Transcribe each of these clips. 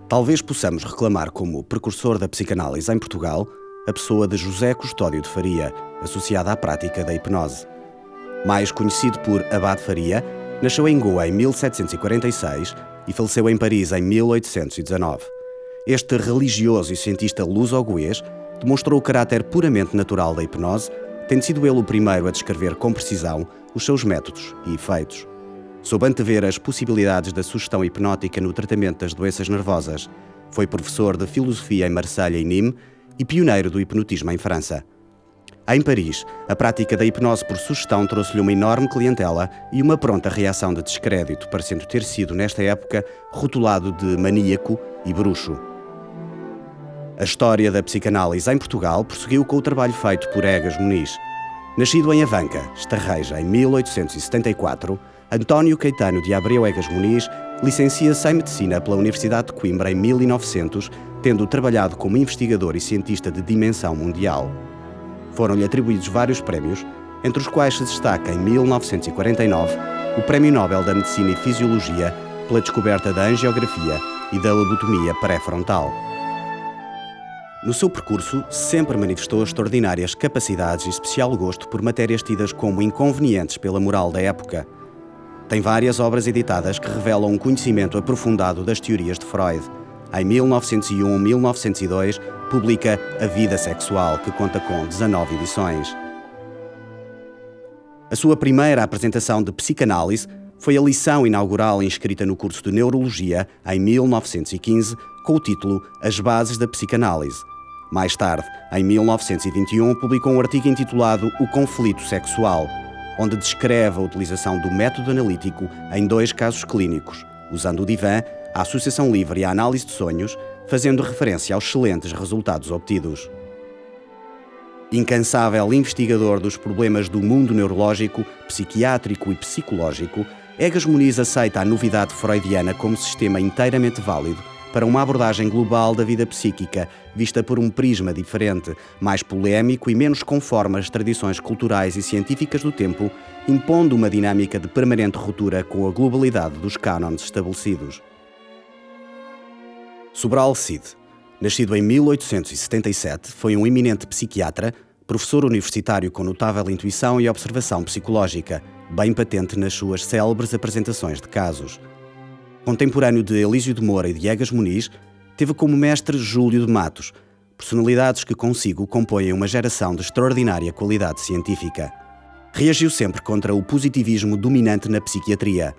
Talvez possamos reclamar como precursor da psicanálise em Portugal a pessoa de José Custódio de Faria, associada à prática da hipnose. Mais conhecido por Abade Faria, nasceu em Goa em 1746 e faleceu em Paris em 1819. Este religioso e cientista luso-goês demonstrou o caráter puramente natural da hipnose, tendo sido ele o primeiro a descrever com precisão os seus métodos e efeitos. Soube antever as possibilidades da sugestão hipnótica no tratamento das doenças nervosas. Foi professor de filosofia em Marselha e Nîmes e pioneiro do hipnotismo em França. Em Paris, a prática da hipnose por sugestão trouxe-lhe uma enorme clientela e uma pronta reação de descrédito, parecendo ter sido, nesta época, rotulado de maníaco e bruxo. A história da psicanálise em Portugal prosseguiu com o trabalho feito por Egas Muniz. Nascido em Avanca, Estarreja, em 1874, António Caetano de Abreu Egas Muniz licencia-se em Medicina pela Universidade de Coimbra em 1900, tendo trabalhado como investigador e cientista de dimensão mundial. Foram-lhe atribuídos vários prémios, entre os quais se destaca, em 1949, o Prémio Nobel da Medicina e Fisiologia pela descoberta da angiografia e da lobotomia pré-frontal. No seu percurso, sempre manifestou extraordinárias capacidades e especial gosto por matérias tidas como inconvenientes pela moral da época. Tem várias obras editadas que revelam um conhecimento aprofundado das teorias de Freud. Em 1901-1902, publica A Vida Sexual, que conta com 19 edições. A sua primeira apresentação de psicanálise foi a lição inaugural inscrita no curso de Neurologia, em 1915, com o título As Bases da Psicanálise. Mais tarde, em 1921, publicou um artigo intitulado O Conflito Sexual, onde descreve a utilização do método analítico em 2 casos clínicos, usando o divã, a associação livre e a análise de sonhos, fazendo referência aos excelentes resultados obtidos. Incansável investigador dos problemas do mundo neurológico, psiquiátrico e psicológico, Egas Muniz aceita a novidade freudiana como sistema inteiramente válido para uma abordagem global da vida psíquica, vista por um prisma diferente, mais polémico e menos conforme às tradições culturais e científicas do tempo, impondo uma dinâmica de permanente ruptura com a globalidade dos cânones estabelecidos. Sobral Cid, nascido em 1877, foi um eminente psiquiatra, professor universitário com notável intuição e observação psicológica, bem patente nas suas célebres apresentações de casos. Contemporâneo de Elísio de Moura e de Egas Muniz, teve como mestre Júlio de Matos, personalidades que consigo compõem uma geração de extraordinária qualidade científica. Reagiu sempre contra o positivismo dominante na psiquiatria.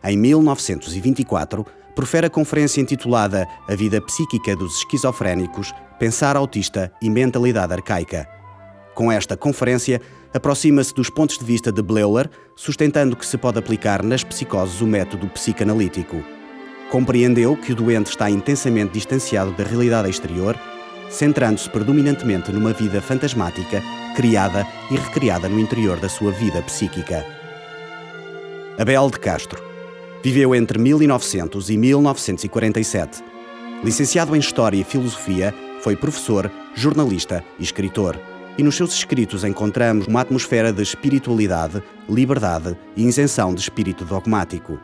Em 1924, profere a conferência intitulada A Vida Psíquica dos Esquizofrénicos, Pensar Autista e Mentalidade Arcaica. Com esta conferência, aproxima-se dos pontos de vista de Bleuler, sustentando que se pode aplicar nas psicoses o método psicanalítico. Compreendeu que o doente está intensamente distanciado da realidade exterior, centrando-se predominantemente numa vida fantasmática, criada e recriada no interior da sua vida psíquica. Abel de Castro viveu entre 1900 e 1947. Licenciado em História e Filosofia, foi professor, jornalista e escritor. E nos seus escritos encontramos uma atmosfera de espiritualidade, liberdade e isenção de espírito dogmático.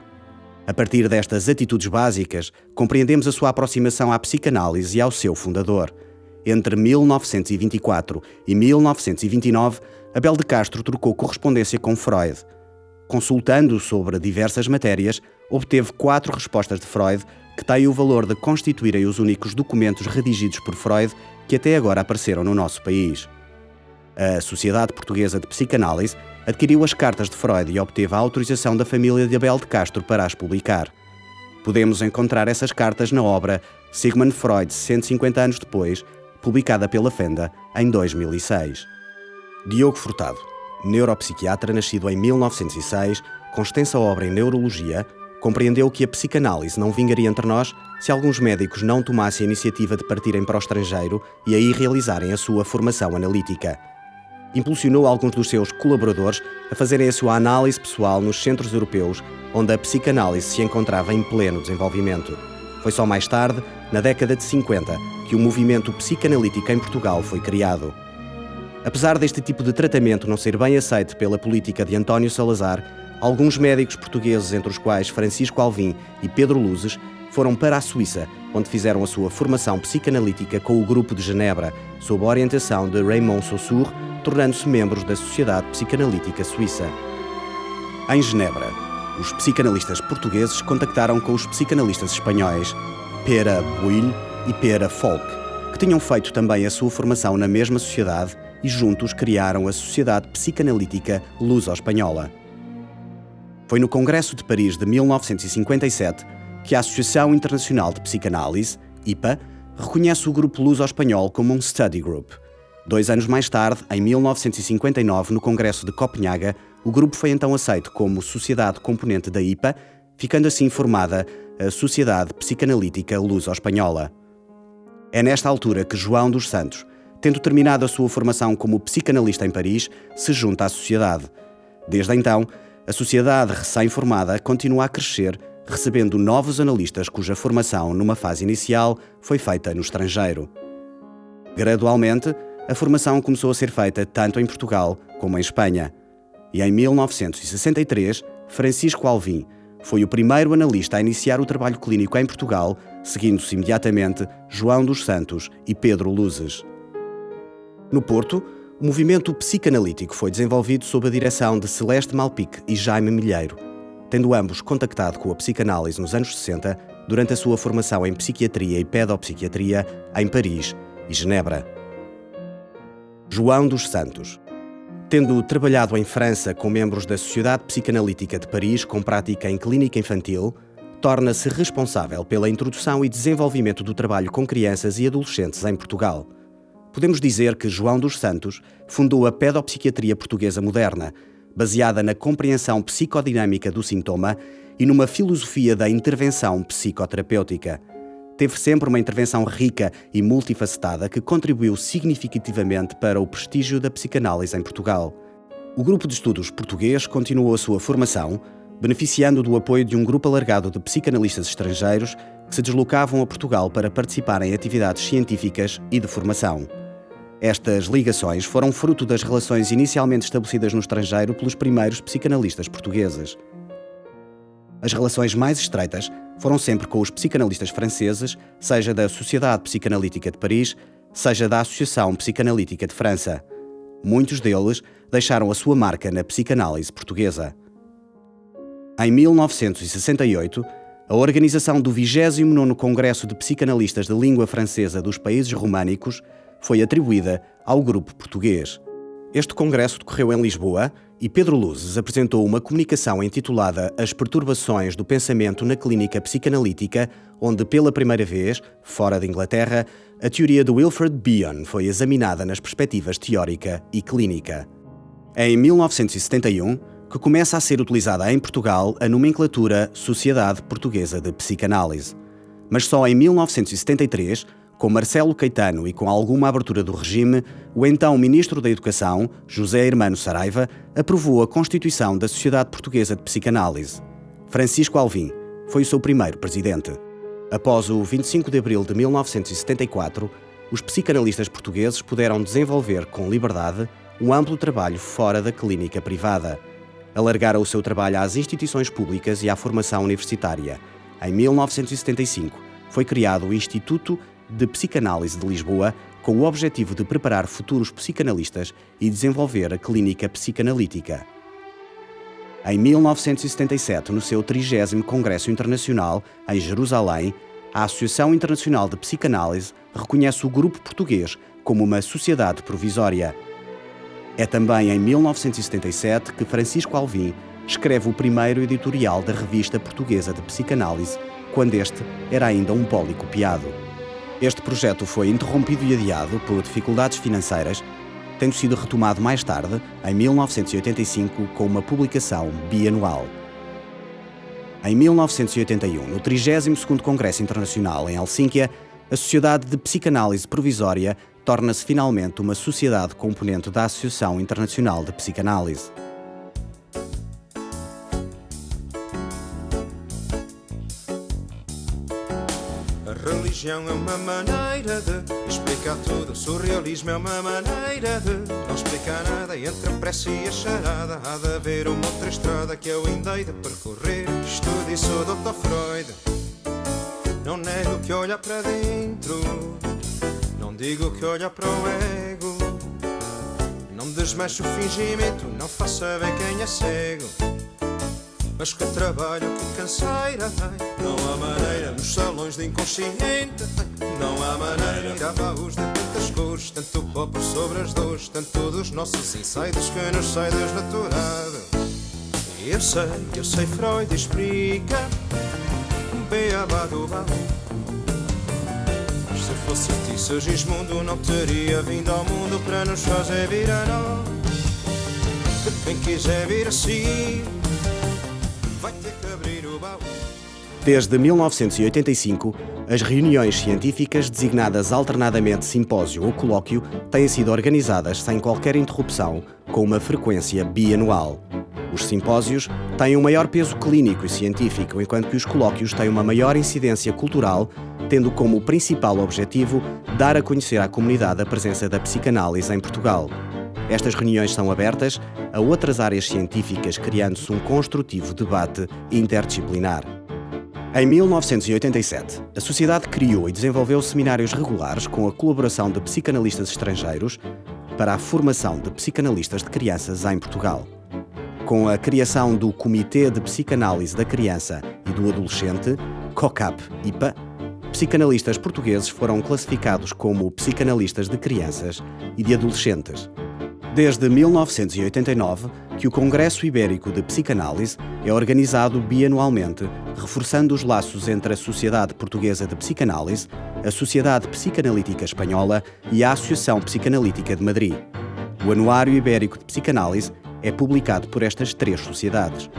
A partir destas atitudes básicas, compreendemos a sua aproximação à psicanálise e ao seu fundador. Entre 1924 e 1929, Abel de Castro trocou correspondência com Freud. Consultando-o sobre diversas matérias, obteve 4 respostas de Freud que têm o valor de constituírem os únicos documentos redigidos por Freud que até agora apareceram no nosso país. A Sociedade Portuguesa de Psicanálise adquiriu as cartas de Freud e obteve a autorização da família de Abel de Castro para as publicar. Podemos encontrar essas cartas na obra Sigmund Freud, 150 anos depois, publicada pela Fenda em 2006. Diogo Furtado, neuropsiquiatra nascido em 1906, com extensa obra em neurologia, compreendeu que a psicanálise não vingaria entre nós se alguns médicos não tomassem a iniciativa de partirem para o estrangeiro e aí realizarem a sua formação analítica. Impulsionou alguns dos seus colaboradores a fazerem a sua análise pessoal nos centros europeus, onde a psicanálise se encontrava em pleno desenvolvimento. Foi só mais tarde, na década de 50, que o movimento psicanalítico em Portugal foi criado. Apesar deste tipo de tratamento não ser bem aceito pela política de António Salazar, alguns médicos portugueses, entre os quais Francisco Alvim e Pedro Luzes, foram para a Suíça, onde fizeram a sua formação psicanalítica com o Grupo de Genebra, sob a orientação de Raymond Saussure, tornando-se membros da Sociedade Psicanalítica Suíça. Em Genebra, os psicanalistas portugueses contactaram com os psicanalistas espanhóis Pere Buil e Pere Folk, que tinham feito também a sua formação na mesma sociedade e juntos criaram a Sociedade Psicanalítica Luso-Espanhola. Foi no Congresso de Paris de 1957 que a Associação Internacional de Psicanálise, IPA, reconhece o grupo luso-espanhol como um study group. 2 anos mais tarde, em 1959, no Congresso de Copenhaga, o grupo foi então aceito como sociedade componente da IPA, ficando assim formada a Sociedade Psicanalítica Luso-Espanhola. É nesta altura que João dos Santos, tendo terminado a sua formação como psicanalista em Paris, se junta à sociedade. Desde então, a sociedade recém-formada continua a crescer, recebendo novos analistas cuja formação, numa fase inicial, foi feita no estrangeiro. Gradualmente, a formação começou a ser feita tanto em Portugal como em Espanha. E em 1963, Francisco Alvim foi o primeiro analista a iniciar o trabalho clínico em Portugal, seguindo-se imediatamente João dos Santos e Pedro Luzes. No Porto, o movimento psicanalítico foi desenvolvido sob a direção de Celeste Malpique e Jaime Milheiro, tendo ambos contactado com a psicanálise nos anos 60 durante a sua formação em psiquiatria e pedopsiquiatria em Paris e Genebra. João dos Santos. Tendo trabalhado em França com membros da Sociedade Psicanalítica de Paris com prática em clínica infantil, torna-se responsável pela introdução e desenvolvimento do trabalho com crianças e adolescentes em Portugal. Podemos dizer que João dos Santos fundou a pedopsiquiatria portuguesa moderna, baseada na compreensão psicodinâmica do sintoma e numa filosofia da intervenção psicoterapêutica. Teve sempre uma intervenção rica e multifacetada que contribuiu significativamente para o prestígio da psicanálise em Portugal. O grupo de estudos português continuou a sua formação, beneficiando do apoio de um grupo alargado de psicanalistas estrangeiros que se deslocavam a Portugal para participar em atividades científicas e de formação. Estas ligações foram fruto das relações inicialmente estabelecidas no estrangeiro pelos primeiros psicanalistas portugueses. As relações mais estreitas foram sempre com os psicanalistas franceses, seja da Sociedade Psicanalítica de Paris, seja da Associação Psicanalítica de França. Muitos deles deixaram a sua marca na psicanálise portuguesa. Em 1968, a organização do 29º Congresso de Psicanalistas de Língua Francesa dos Países Românicos foi atribuída ao grupo português. Este congresso decorreu em Lisboa e Pedro Luzes apresentou uma comunicação intitulada As Perturbações do Pensamento na Clínica Psicanalítica, onde pela primeira vez, fora da Inglaterra, a teoria de Wilfred Bion foi examinada nas perspectivas teórica e clínica. É em 1971 que começa a ser utilizada em Portugal a nomenclatura Sociedade Portuguesa de Psicanálise. Mas só em 1973, com Marcelo Caetano e com alguma abertura do regime, o então Ministro da Educação, José Hermano Saraiva, aprovou a constituição da Sociedade Portuguesa de Psicanálise. Francisco Alvim foi o seu primeiro presidente. Após o 25 de abril de 1974, os psicanalistas portugueses puderam desenvolver com liberdade um amplo trabalho fora da clínica privada. Alargaram o seu trabalho às instituições públicas e à formação universitária. Em 1975, foi criado o Instituto de Psicanálise de Lisboa, com o objetivo de preparar futuros psicanalistas e desenvolver a clínica psicanalítica. Em 1977, no seu 30º Congresso Internacional, em Jerusalém, a Associação Internacional de Psicanálise reconhece o grupo português como uma sociedade provisória. É também em 1977 que Francisco Alvim escreve o primeiro editorial da Revista Portuguesa de Psicanálise, quando este era ainda um policopiado. Este projeto foi interrompido e adiado por dificuldades financeiras, tendo sido retomado mais tarde, em 1985, com uma publicação bianual. Em 1981, no 32º Congresso Internacional em Helsínquia, a Sociedade de Psicanálise Provisória torna-se finalmente uma sociedade componente da Associação Internacional de Psicanálise. A religião é uma maneira de explicar tudo. O surrealismo é uma maneira de não explicar nada. E entre a prece e a charada há de haver uma outra estrada que eu ainda hei de percorrer. Estude isso, Dr. Freud. Não nego que olha para dentro, não digo que olha para o ego. Não desmexe o fingimento, não faça ver quem é cego. Mas que trabalho, que canseira tem. Não há maneira nos salões de inconsciente. Não há maneira, há baús de tantas cores, tanto pop sobre as dores, tanto dos nossos insights que nos sai desnaturado. Eu sei, Freud explica. Beabá do baú. Se fosse ti, Segismundo não teria vindo ao mundo para nos fazer vir a nós. Quem quiser vir assim vai ter que abrir o baú. Desde 1985, as reuniões científicas, designadas alternadamente simpósio ou colóquio, têm sido organizadas sem qualquer interrupção, com uma frequência bianual. Os simpósios têm um maior peso clínico e científico, enquanto que os colóquios têm uma maior incidência cultural, tendo como principal objetivo dar a conhecer à comunidade a presença da psicanálise em Portugal. Estas reuniões são abertas a outras áreas científicas, criando-se um construtivo debate interdisciplinar. Em 1987, a Sociedade criou e desenvolveu seminários regulares com a colaboração de psicanalistas estrangeiros para a formação de psicanalistas de crianças em Portugal. Com a criação do Comitê de Psicanálise da Criança e do Adolescente, COCAP-IPA, psicanalistas portugueses foram classificados como psicanalistas de crianças e de adolescentes. Desde 1989 que o Congresso Ibérico de Psicanálise é organizado bianualmente, reforçando os laços entre a Sociedade Portuguesa de Psicanálise, a Sociedade Psicanalítica Espanhola e a Associação Psicanalítica de Madrid. O Anuário Ibérico de Psicanálise é publicado por estas três sociedades.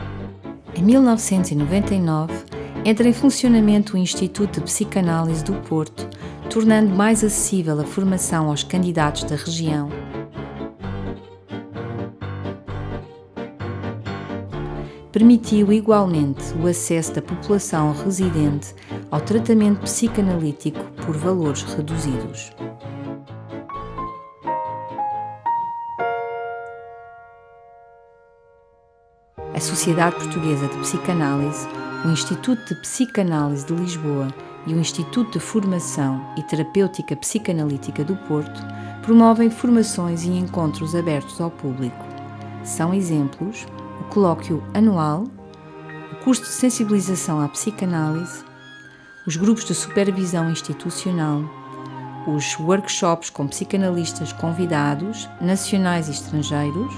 Em 1999, entra em funcionamento o Instituto de Psicanálise do Porto, tornando mais acessível a formação aos candidatos da região. Permitiu igualmente o acesso da população residente ao tratamento psicanalítico por valores reduzidos. A Sociedade Portuguesa de Psicanálise, o Instituto de Psicanálise de Lisboa e o Instituto de Formação e Terapêutica Psicanalítica do Porto promovem formações e encontros abertos ao público. São exemplos o colóquio anual, o curso de sensibilização à psicanálise, os grupos de supervisão institucional, os workshops com psicanalistas convidados, nacionais e estrangeiros,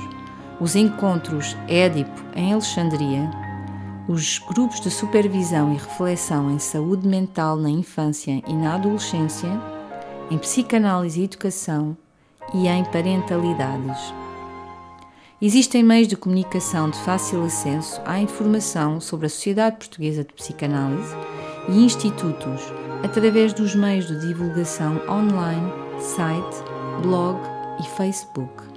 os encontros Édipo em Alexandria, os grupos de supervisão e reflexão em saúde mental na infância e na adolescência, em psicanálise e educação e em parentalidades. Existem meios de comunicação de fácil acesso à informação sobre a Sociedade Portuguesa de Psicanálise e institutos através dos meios de divulgação online, site, blog e Facebook.